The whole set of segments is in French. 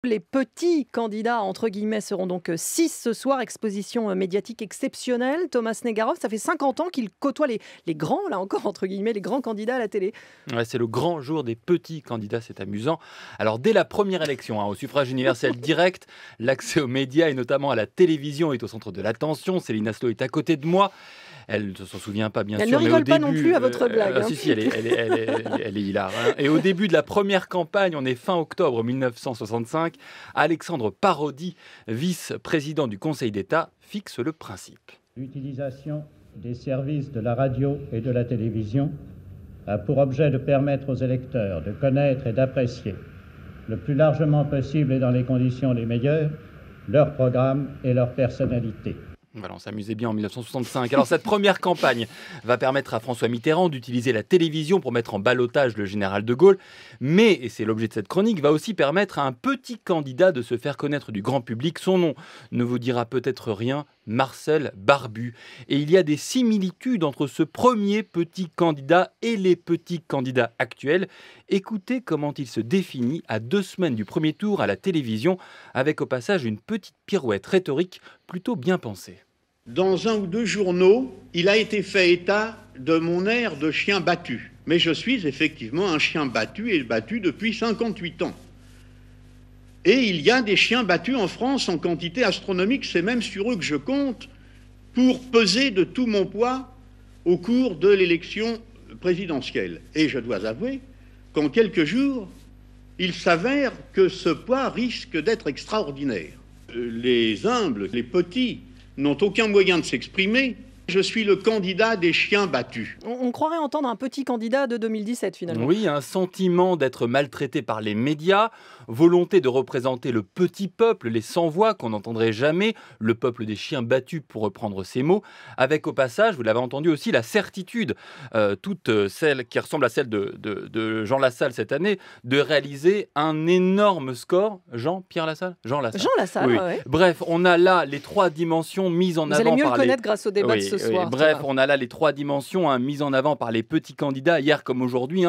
Les petits candidats, entre guillemets, seront donc 6 ce soir. Exposition médiatique exceptionnelle. Thomas Snegarov, ça fait 50 ans qu'il côtoie les grands, là encore, entre guillemets, les grands candidats à la télé. Ouais, c'est le grand jour des petits candidats, c'est amusant. Alors dès la première élection, au suffrage universel direct, l'accès aux médias et notamment à la télévision est au centre de l'attention. Céline Aslo est à côté de moi. Elle ne s'en souvient pas, bien sûr. Elle ne rigole mais pas non plus à votre blague. Si, elle est hilar. Et au début de la première campagne, on est fin octobre 1965, Alexandre Parodi, vice-président du Conseil d'État, fixe le principe. L'utilisation des services de la radio et de la télévision a pour objet de permettre aux électeurs de connaître et d'apprécier le plus largement possible et dans les conditions les meilleures leur programme et leur personnalité. Voilà, on s'amusait bien en 1965. Alors cette première campagne va permettre à François Mitterrand d'utiliser la télévision pour mettre en ballottage le général de Gaulle. Mais, et c'est l'objet de cette chronique, va aussi permettre à un petit candidat de se faire connaître du grand public. Son nom ne vous dira peut-être rien, Marcel Barbu. Et il y a des similitudes entre ce premier petit candidat et les petits candidats actuels. Écoutez comment il se définit à 2 semaines du premier tour à la télévision, avec au passage une petite pirouette rhétorique plutôt bien pensée. Dans un ou deux journaux, il a été fait état de mon air de chien battu. Mais je suis effectivement un chien battu et battu depuis 58 ans. Et il y a des chiens battus en France en quantité astronomique, c'est même sur eux que je compte, pour peser de tout mon poids au cours de l'élection présidentielle. Et je dois avouer qu'en quelques jours, il s'avère que ce poids risque d'être extraordinaire. Les humbles, les petits, n'ont aucun moyen de s'exprimer. Je suis le candidat des chiens battus. On croirait entendre un petit candidat de 2017 finalement. Oui, un sentiment d'être maltraité par les médias, volonté de représenter le petit peuple, les sans-voix qu'on n'entendrait jamais, le peuple des chiens battus pour reprendre ces mots, avec au passage, vous l'avez entendu aussi, la certitude, toute celle qui ressemble à celle de Jean Lassalle cette année, de réaliser un énorme score. Jean-Pierre Lassalle ? Jean Lassalle. Jean Lassalle, oui. Ouais. Bref, on a là les 3 dimensions mises en Vous avant allez mieux par le connaître grâce au débat de ce soir. Bref, on a là les 3 dimensions mises en avant par les petits candidats, hier comme aujourd'hui.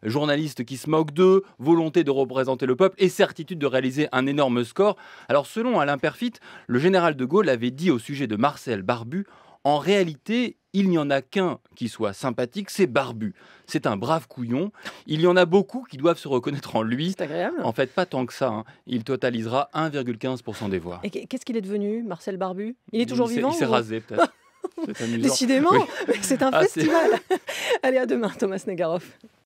Journalistes qui se moquent d'eux, volonté de représenter le peuple et certitude de réaliser un énorme score. Alors selon Alain Peyrefitte, le général de Gaulle avait dit au sujet de Marcel Barbu, en réalité, il n'y en a qu'un qui soit sympathique, c'est Barbu. C'est un brave couillon. Il y en a beaucoup qui doivent se reconnaître en lui. C'est agréable. En fait, pas tant que ça. Il totalisera 1,15% des voix. Et qu'est-ce qu'il est devenu, Marcel Barbu ? Il est toujours vivant ? Il s'est rasé peut-être. Décidément, oui. C'est un festival. Allez, à demain, Thomas Snegarov.